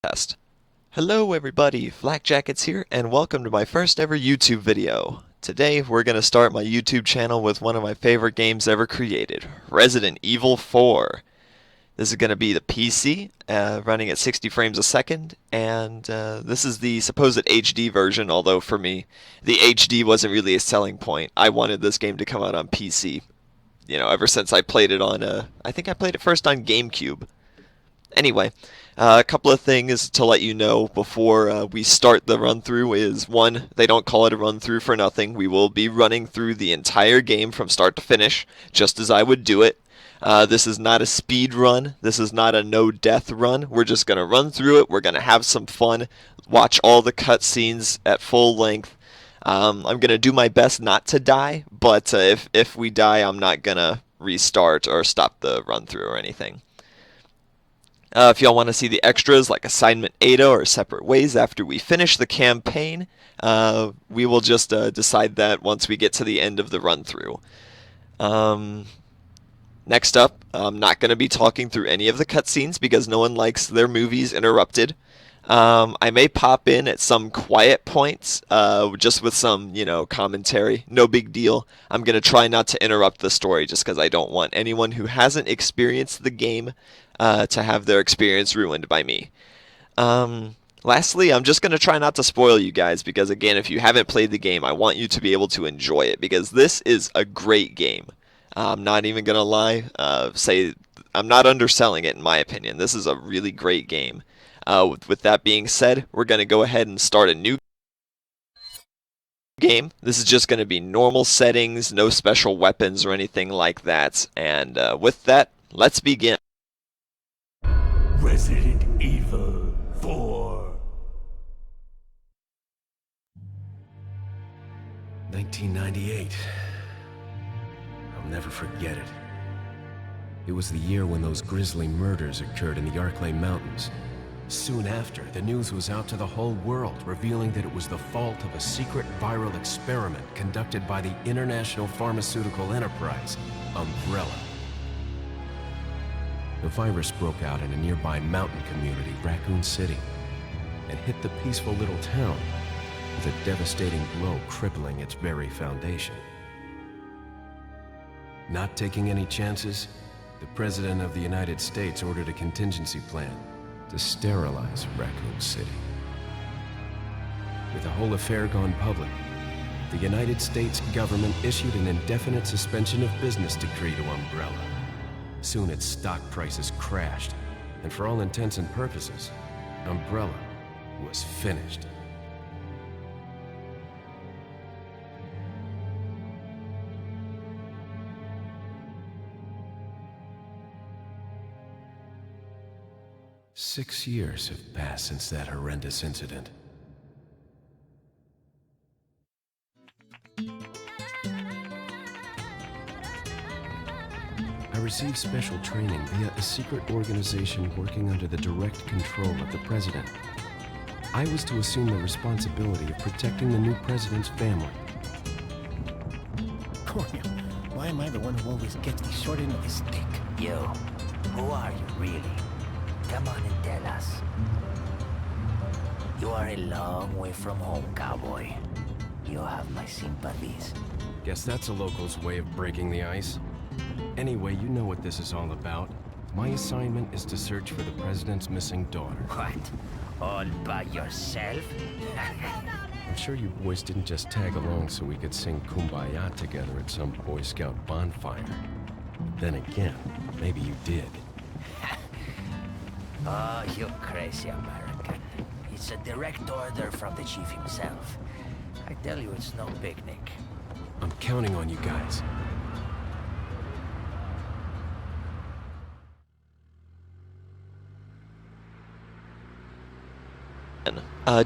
Test. Hello everybody, Flak Jackets here, and welcome to my first ever YouTube video. Today we're going to start my YouTube channel with one of my favorite games ever created, Resident Evil 4. This is going to be the PC, running at 60 frames a second, and this is the supposed HD version, although for me, the HD wasn't really a selling point. I wanted this game to come out on PC. You know, ever since I played it on, I think I played it first on GameCube. Anyway, a couple of things to let you know before we start the run-through is, one, they don't call it a run-through for nothing. We will be running through the entire game from start to finish, just as I would do it. This is not a speed run. This is not a no-death run. We're just going to run through it. We're going to have some fun, watch all the cutscenes at full length. I'm going to do my best not to die, but if we die, I'm not going to restart or stop the run-through or anything. If y'all want to see the extras like Assignment Ada or Separate Ways after we finish the campaign, we will just decide that once we get to the end of the run-through. Next up, I'm not going to be talking through any of the cutscenes because no one likes their movies interrupted. I may pop in at some quiet points, just with some, commentary. No big deal. I'm going to try not to interrupt the story just because I don't want anyone who hasn't experienced the game to have their experience ruined by me. Lastly, I'm just going to try not to spoil you guys because, again, if you haven't played the game, I want you to be able to enjoy it because this is a great game. I'm not even going to lie, I'm not underselling it in my opinion. This is a really great game. With that being said, we're going to go ahead and start a new game. This is just going to be normal settings, no special weapons or anything like that. And with that, let's begin. Resident Evil 4. 1998. I'll never forget it. It was the year when those grisly murders occurred in the Arklay Mountains. Soon after, the news was out to the whole world, revealing that it was the fault of a secret viral experiment conducted by the international pharmaceutical enterprise, Umbrella. The virus broke out in a nearby mountain community, Raccoon City, and hit the peaceful little town with a devastating blow crippling its very foundation. Not taking any chances, the President of the United States ordered a contingency plan to sterilize Raccoon City. With the whole affair gone public, the United States government issued an indefinite suspension of business decree to Umbrella. Soon its stock prices crashed, and for all intents and purposes, Umbrella was finished. Six years have passed since that horrendous incident. I received special training via a secret organization working under the direct control of the president. I was to assume the responsibility of protecting the new president's family. Cornel, why am I the one who always gets the short end of the stick? You, who are you really? Come on and tell us. You are a long way from home, cowboy. You have my sympathies. Guess that's a local's way of breaking the ice. Anyway, you know what this is all about. My assignment is to search for the president's missing daughter. What? All by yourself? I'm sure you boys didn't just tag along so we could sing Kumbaya together at some Boy Scout bonfire. Then again, maybe you did. Oh, you crazy American. It's a direct order from the chief himself. I tell you, it's no picnic. I'm counting on you guys.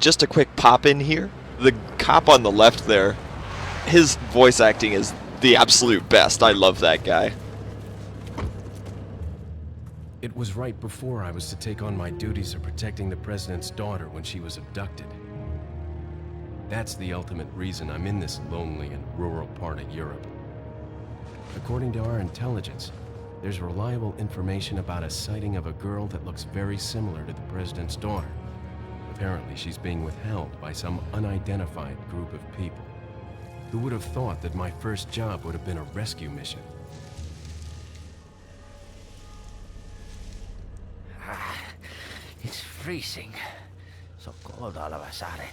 Just a quick pop in here. The cop on the left there, his voice acting is the absolute best. I love that guy. It was right before I was to take on my duties of protecting the president's daughter when she was abducted. That's the ultimate reason I'm in this lonely and rural part of Europe. According to our intelligence, there's reliable information about a sighting of a girl that looks very similar to the president's daughter. Apparently, she's being withheld by some unidentified group of people. Who would have thought that my first job would have been a rescue mission? It's freezing. So cold all of a sudden.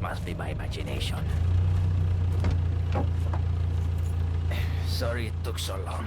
Must be my imagination. Sorry it took so long.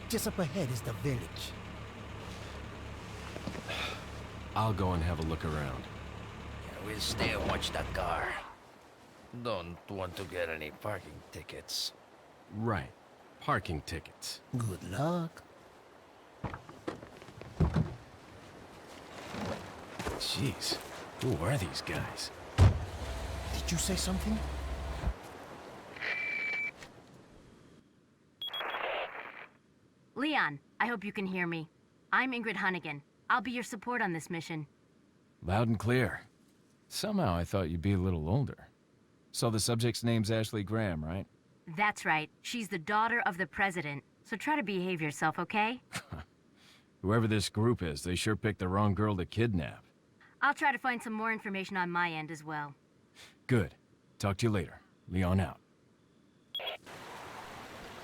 Just up ahead is the village. I'll go and have a look around. Yeah, we'll stay and watch that car. Don't want to get any parking tickets. Right. Parking tickets. Good luck. Jeez. Who are these guys? Did you say something? Leon, I hope you can hear me. I'm Ingrid Hunnigan. I'll be your support on this mission. Loud and clear. Somehow I thought you'd be a little older. So the subject's name's Ashley Graham, right? That's right. She's the daughter of the president. So try to behave yourself, okay? Whoever this group is, they sure picked the wrong girl to kidnap. I'll try to find some more information on my end as well. Good. Talk to you later. Leon out.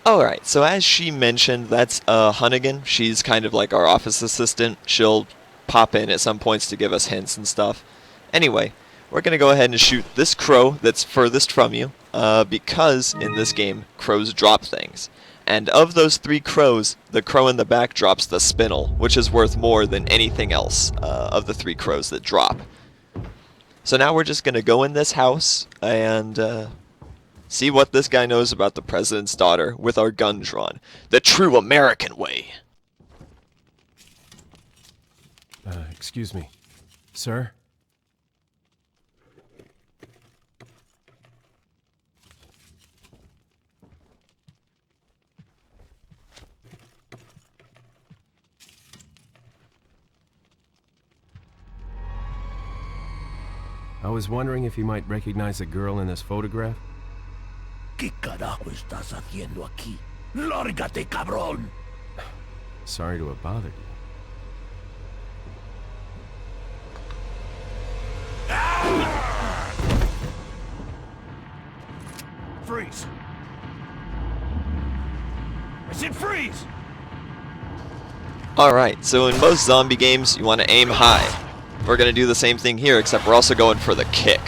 Alright, so as she mentioned, that's Hunnigan. She's kind of like our office assistant. She'll pop in at some points to give us hints and stuff. Anyway, we're going to go ahead and shoot this crow that's furthest from you, because in this game, crows drop things. And of those 3 crows, the crow in the back drops the spinel, which is worth more than anything else of the 3 crows that drop. So now we're just going to go in this house and see what this guy knows about the president's daughter with our gun drawn. The true American way. Excuse me. Sir? I was wondering if you might recognize the girl in this photograph. ¿Qué carajo estás haciendo aquí? ¡Lárgate, cabrón! Sorry to have bothered you. Freeze! I said freeze! Alright, so in most zombie games, you want to aim high. We're going to do the same thing here, except we're also going for the kick.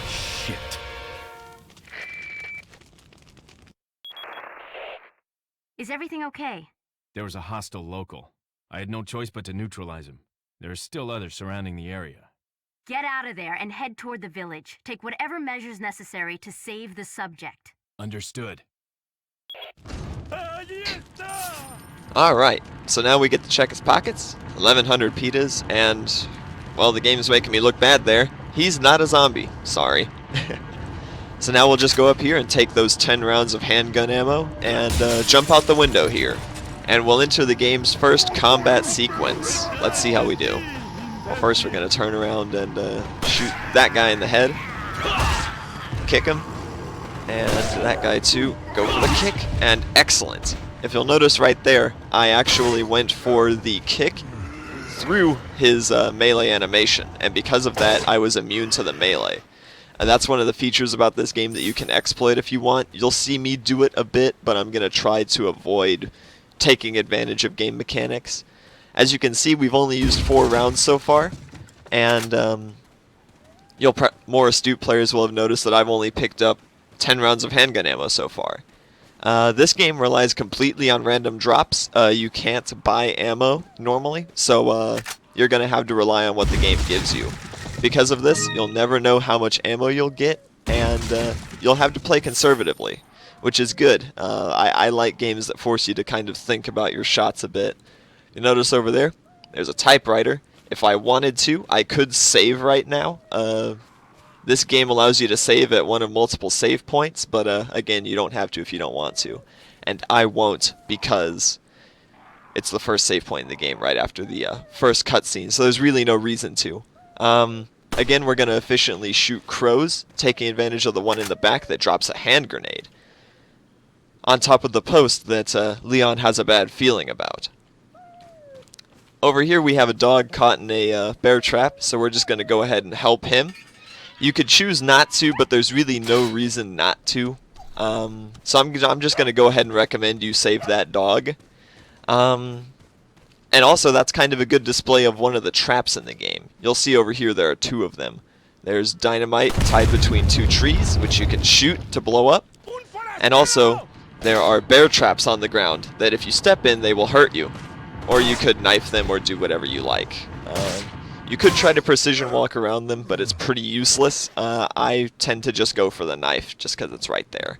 Shit. Is everything okay? There was a hostile local. I had no choice but to neutralize him. There are still others surrounding the area. Get out of there and head toward the village. Take whatever measures necessary to save the subject. Understood. Alright, so now we get to check his pockets. 1100 pitas, and, well, the game's making me look bad there. He's not a zombie. Sorry. So now we'll just go up here and take those 10 rounds of handgun ammo and jump out the window here. And we'll enter the game's first combat sequence. Let's see how we do. Well, first we're going to turn around and shoot that guy in the head. Kick him. And that guy too. Go for the kick. And excellent. If you'll notice right there, I actually went for the kick through his melee animation. And because of that, I was immune to the melee. And that's one of the features about this game that you can exploit if you want. You'll see me do it a bit, but I'm going to try to avoid taking advantage of game mechanics. As you can see, we've only used 4 rounds so far, and more astute players will have noticed that I've only picked up 10 rounds of handgun ammo so far. This game relies completely on random drops. You can't buy ammo normally, so you're going to have to rely on what the game gives you. Because of this, you'll never know how much ammo you'll get, and you'll have to play conservatively, which is good. I like games that force you to kind of think about your shots a bit. You notice over there, there's a typewriter. If I wanted to, I could save right now. This game allows you to save at one of multiple save points, but again, you don't have to if you don't want to. And I won't, because it's the first save point in the game right after the first cutscene, so there's really no reason to. Again, we're going to efficiently shoot crows, taking advantage of the one in the back that drops a hand grenade on top of the post that Leon has a bad feeling about. Over here we have a dog caught in a bear trap, so we're just going to go ahead and help him. You could choose not to, but there's really no reason not to. So I'm just going to go ahead and recommend you save that dog. And also, that's kind of a good display of one of the traps in the game. You'll see over here there are two of them. There's dynamite tied between two trees, which you can shoot to blow up. And also, there are bear traps on the ground that if you step in, they will hurt you. Or you could knife them or do whatever you like. You could try to precision walk around them, but it's pretty useless. I tend to just go for the knife, just because it's right there.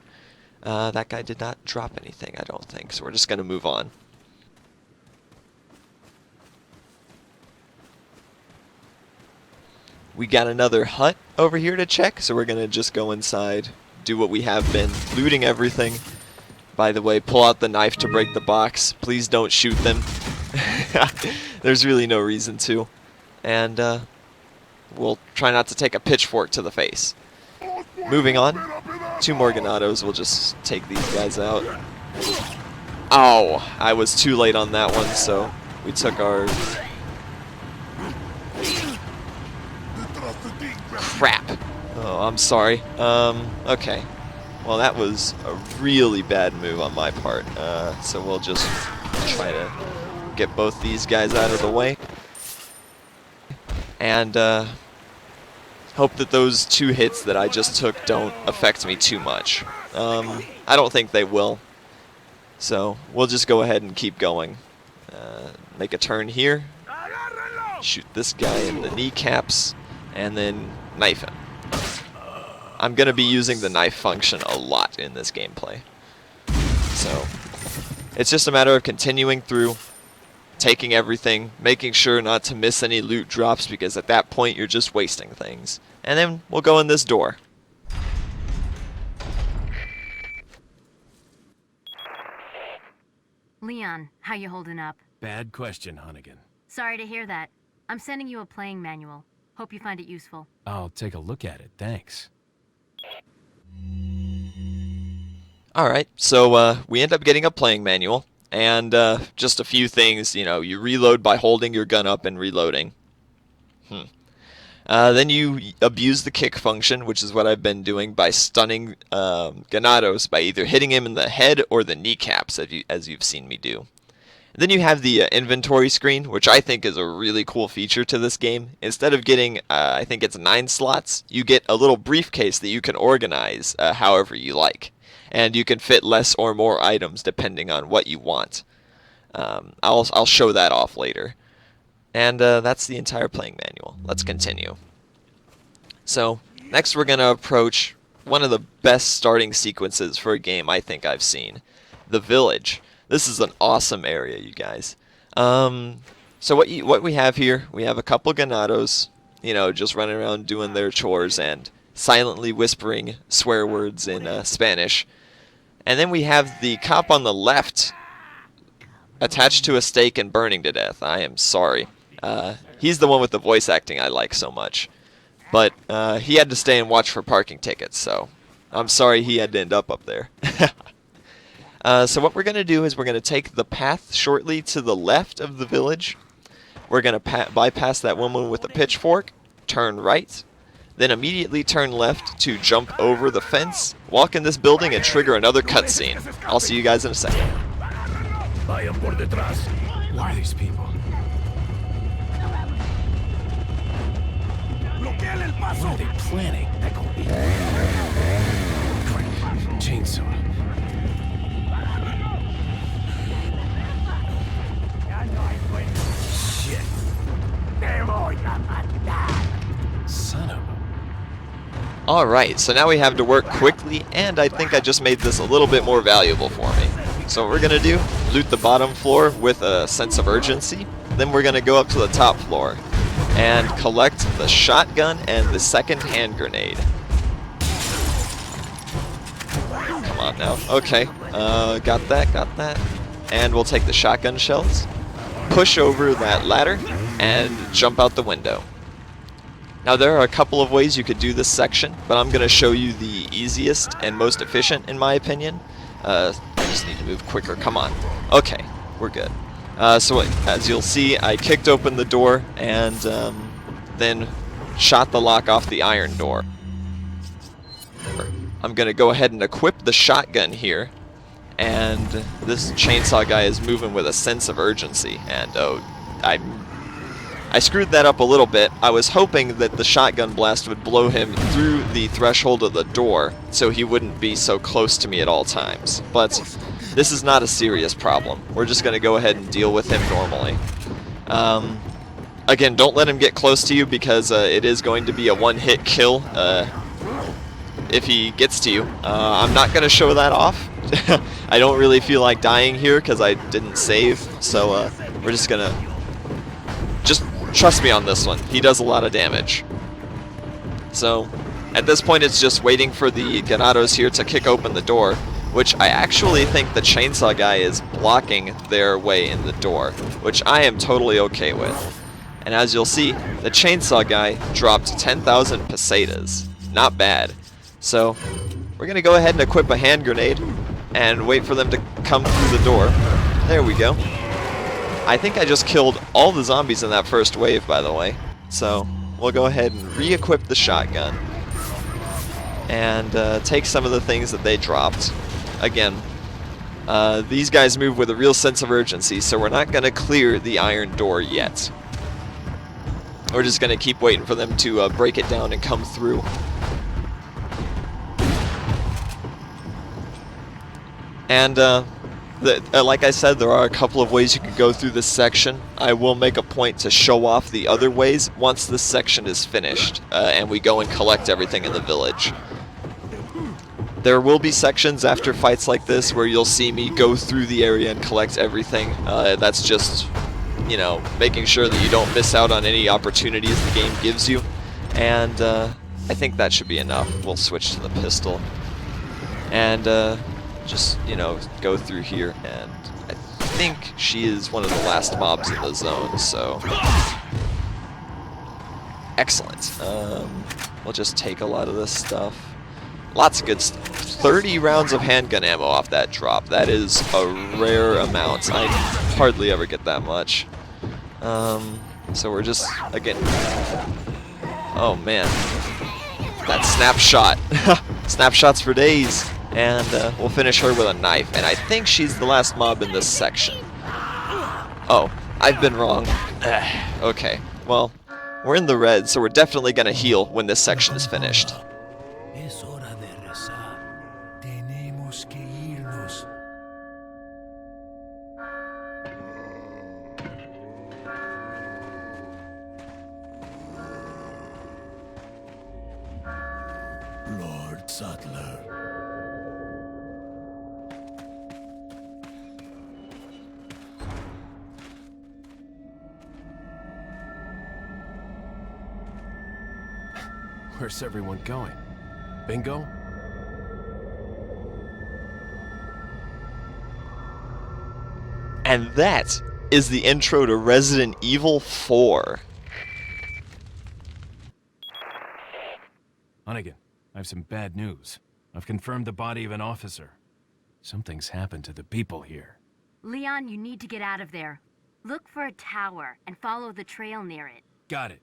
That guy did not drop anything, I don't think, so we're just going to move on. We got another hut over here to check, so we're going to just go inside, do what we have been, looting everything. By the way, pull out the knife to break the box. Please don't shoot them. There's really no reason to. And we'll try not to take a pitchfork to the face. Moving on, 2 more Ganados. We'll just take these guys out. Oh, I was too late on that one, so we took our... Crap. Oh, I'm sorry. Okay. Well, that was a really bad move on my part. So we'll just try to get both these guys out of the way. And hope that those 2 hits that I just took don't affect me too much. I don't think they will. So we'll just go ahead and keep going. Make a turn here. Shoot this guy in the kneecaps. And then knife him. I'm going to be using the knife function a lot in this gameplay. So it's just a matter of continuing through, taking everything, making sure not to miss any loot drops, because at that point you're just wasting things. And then we'll go in this door. Leon, how you holding up? Bad question, Hunnigan. Sorry to hear that. I'm sending you a playing manual. Hope you find it useful. I'll take a look at it, thanks. Alright, so we end up getting a playing manual, and just a few things. You know, you reload by holding your gun up and reloading. Then you abuse the kick function, which is what I've been doing by stunning Ganados by either hitting him in the head or the kneecaps, as you've seen me do. Then you have the inventory screen, which I think is a really cool feature to this game. Instead of getting, I think it's 9 slots, you get a little briefcase that you can organize however you like. And you can fit less or more items depending on what you want. I'll show that off later. And that's the entire playing manual. Let's continue. So, next we're going to approach one of the best starting sequences for a game I think I've seen. The village. This is an awesome area, you guys. So what we have here, we have a couple Ganados, you know, just running around doing their chores and silently whispering swear words in Spanish. And then we have the cop on the left attached to a stake and burning to death. I am sorry. He's the one with the voice acting I like so much. But he had to stay and watch for parking tickets, so I'm sorry he had to end up there. So what we're going to do is we're going to take the path shortly to the left of the village. We're going to bypass that woman with the pitchfork, turn right, then immediately turn left to jump over the fence, walk in this building, and trigger another cutscene. I'll see you guys in a second. Who are these people? What are they planning? Crap. Chainsaw. Alright, so now we have to work quickly, and I think I just made this a little bit more valuable for me. So what we're going to do, loot the bottom floor with a sense of urgency, then we're going to go up to the top floor and collect the shotgun and the second hand grenade. Come on now. Okay, got that. And we'll take the shotgun shells, push over that ladder, and jump out the window. Now there are a couple of ways you could do this section, but I'm going to show you the easiest and most efficient in my opinion. I just need to move quicker, come on. Okay, we're good. So as you'll see, I kicked open the door and then shot the lock off the iron door. I'm going to go ahead and equip the shotgun here, and this chainsaw guy is moving with a sense of urgency, and I screwed that up a little bit. I was hoping that the shotgun blast would blow him through the threshold of the door so he wouldn't be so close to me at all times. But this is not a serious problem. We're just going to go ahead and deal with him normally. Again, don't let him get close to you because it is going to be a one-hit kill if he gets to you. I'm not going to show that off. I don't really feel like dying here because I didn't save. So we're just going to... Just trust me on this one. He does a lot of damage. So, at this point it's just waiting for the Ganados here to kick open the door, which I actually think the chainsaw guy is blocking their way in the door, which I am totally okay with. And as you'll see, the chainsaw guy dropped 10,000 pesetas. Not bad. So, we're going to go ahead and equip a hand grenade and wait for them to come through the door. There we go. I think I just killed all the zombies in that first wave, by the way. So, we'll go ahead and re-equip the shotgun. And take some of the things that they dropped. Again, these guys move with a real sense of urgency, so we're not going to clear the iron door yet. We're just going to keep waiting for them to break it down and come through. And, like I said, there are a couple of ways you can go through this section. I will make a point to show off the other ways once this section is finished and we go and collect everything in the village. There will be sections after fights like this where you'll see me go through the area and collect everything. That's just, you know, making sure that you don't miss out on any opportunities the game gives you. And I think that should be enough. We'll switch to the pistol. And just, you know, go through here, and I think she is one of the last mobs in the zone, so... Excellent. We'll just take a lot of this stuff. Lots of good stuff. 30 rounds of handgun ammo off that drop. That is a rare amount. I hardly ever get that much. So we're just, again... Oh, man. That snapshot. Snapshots for days. And we'll finish her with a knife. And I think she's the last mob in this section. Oh, I've been wrong. Okay, well, we're in the red, so we're definitely going to heal when this section is finished. Es hora de rezar. Tenemos que irnos. Lord Sattler. Where's everyone going? Bingo? And that is the intro to Resident Evil 4. Hunnigan, I have some bad news. I've confirmed the body of an officer. Something's happened to the people here. Leon, you need to get out of there. Look for a tower and follow the trail near it. Got it.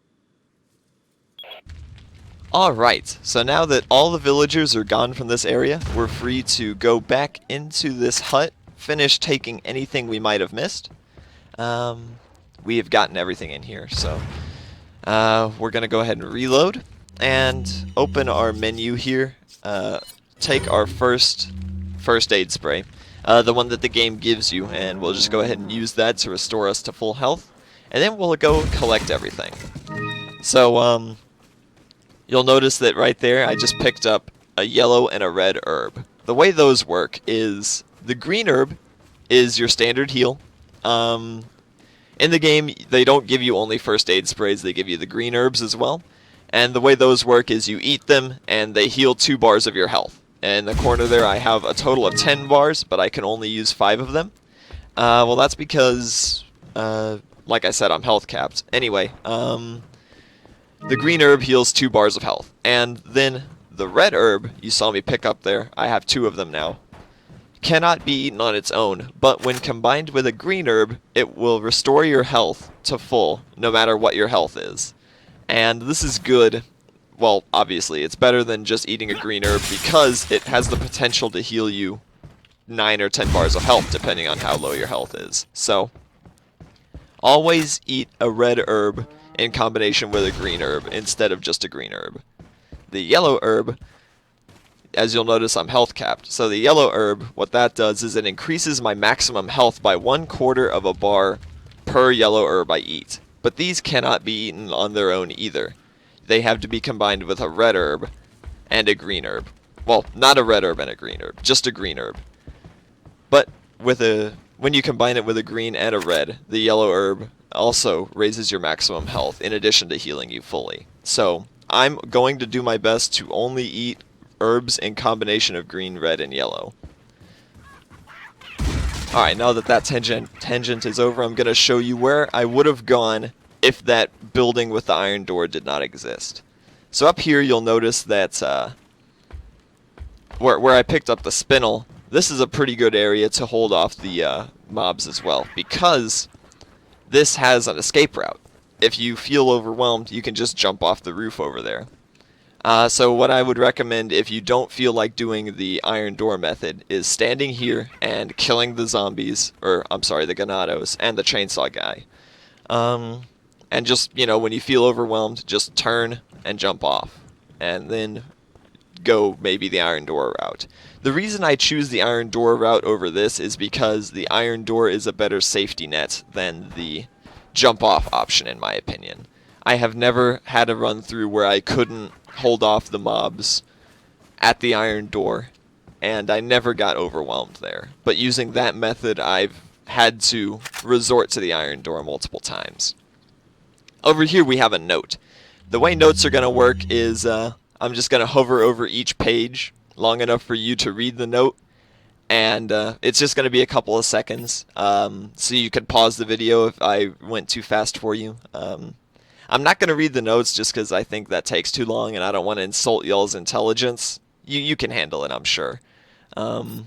Alright, so now that all the villagers are gone from this area, we're free to go back into this hut, finish taking anything we might have missed. We have gotten everything in here, so we're going to go ahead and reload and open our menu here. Take our first aid spray, the one that the game gives you, and we'll just go ahead and use that to restore us to full health, and then we'll go collect everything. So, you'll notice that right there I just picked up a yellow and a red herb. The way those work is the green herb is your standard heal. In the game, they don't give you only first aid sprays, they give you the green herbs as well. And the way those work is you eat them and they heal 2 bars of your health. In the corner there I have a total of 10 bars, but I can only use 5 of them. Well, that's because, like I said, I'm health capped. Anyway, the green herb heals 2 bars of health. And then the red herb, you saw me pick up there, I have 2 of them now, cannot be eaten on its own, but when combined with a green herb, it will restore your health to full, no matter what your health is. And this is good. Well, obviously, it's better than just eating a green herb because it has the potential to heal you 9 or 10 bars of health, depending on how low your health is. So, always eat a red herb in combination with a green herb instead of just a green herb. The yellow herb, as you'll notice, I'm health capped. So the yellow herb, what that does is it increases my maximum health by 1/4 of a bar per yellow herb I eat. But these cannot be eaten on their own either. They have to be combined with a red herb and a green herb. Well, not a red herb and a green herb, just a green herb. But when you combine it with a green and a red, the yellow herb also raises your maximum health in addition to healing you fully. So I'm going to do my best to only eat herbs in combination of green, red, and yellow. Alright, now that tangent is over, I'm going to show you where I would have gone if that building with the iron door did not exist. So up here you'll notice that where I picked up the spinel, this is a pretty good area to hold off the mobs as well, because this has an escape route. If you feel overwhelmed, you can just jump off the roof over there. So what I would recommend if you don't feel like doing the iron door method is standing here and killing the zombies, or I'm sorry, the ganados, and the chainsaw guy. And just, when you feel overwhelmed, just turn and jump off. And then go maybe the iron door route. The reason I choose the iron door route over this is because the iron door is a better safety net than the jump off option, in my opinion. I have never had a run through where I couldn't hold off the mobs at the iron door, and I never got overwhelmed there. But using that method, I've had to resort to the iron door multiple times. Over here we have a note. The way notes are going to work is I'm just going to hover over each page long enough for you to read the note, and it's just going to be a couple of seconds, so you can pause the video if I went too fast for you. I'm not going to read the notes just because I think that takes too long and I don't want to insult y'all's intelligence. You can handle it, I'm sure. But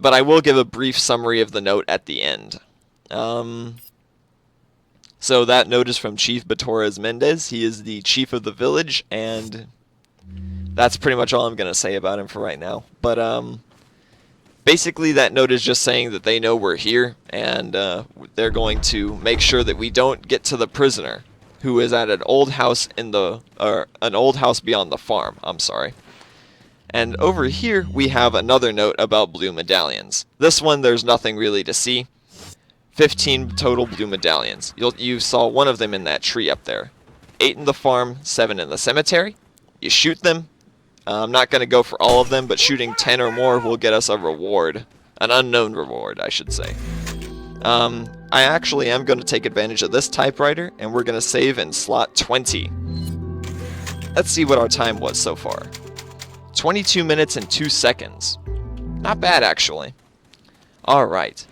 I will give a brief summary of the note at the end. So that note is from Chief Torres Mendez. He is the chief of the village, and that's pretty much all I'm going to say about him for right now. But basically that note is just saying that they know we're here, and they're going to make sure that we don't get to the prisoner, who is at an old house an old house beyond the farm. I'm sorry. And over here we have another note about blue medallions. This one there's nothing really to see. 15 total blue medallions. You saw one of them in that tree up there. 8 in the farm, 7 in the cemetery. You shoot them. I'm not going to go for all of them, but shooting 10 or more will get us a reward. An unknown reward, I should say. I actually am going to take advantage of this typewriter, and we're going to save in slot 20. Let's see what our time was so far. 22 minutes and 2 seconds. Not bad, actually. Alright.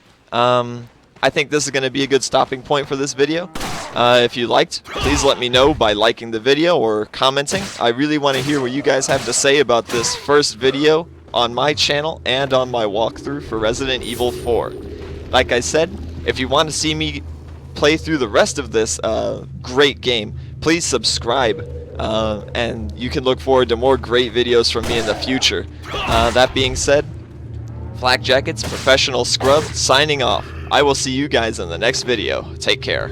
I think this is going to be a good stopping point for this video. If you liked, please let me know by liking the video or commenting. I really want to hear what you guys have to say about this first video on my channel and on my walkthrough for Resident Evil 4. Like I said, if you want to see me play through the rest of this great game, please subscribe, and you can look forward to more great videos from me in the future. That being said, Flak Jackets, Professional Scrub, signing off. I will see you guys in the next video. Take care.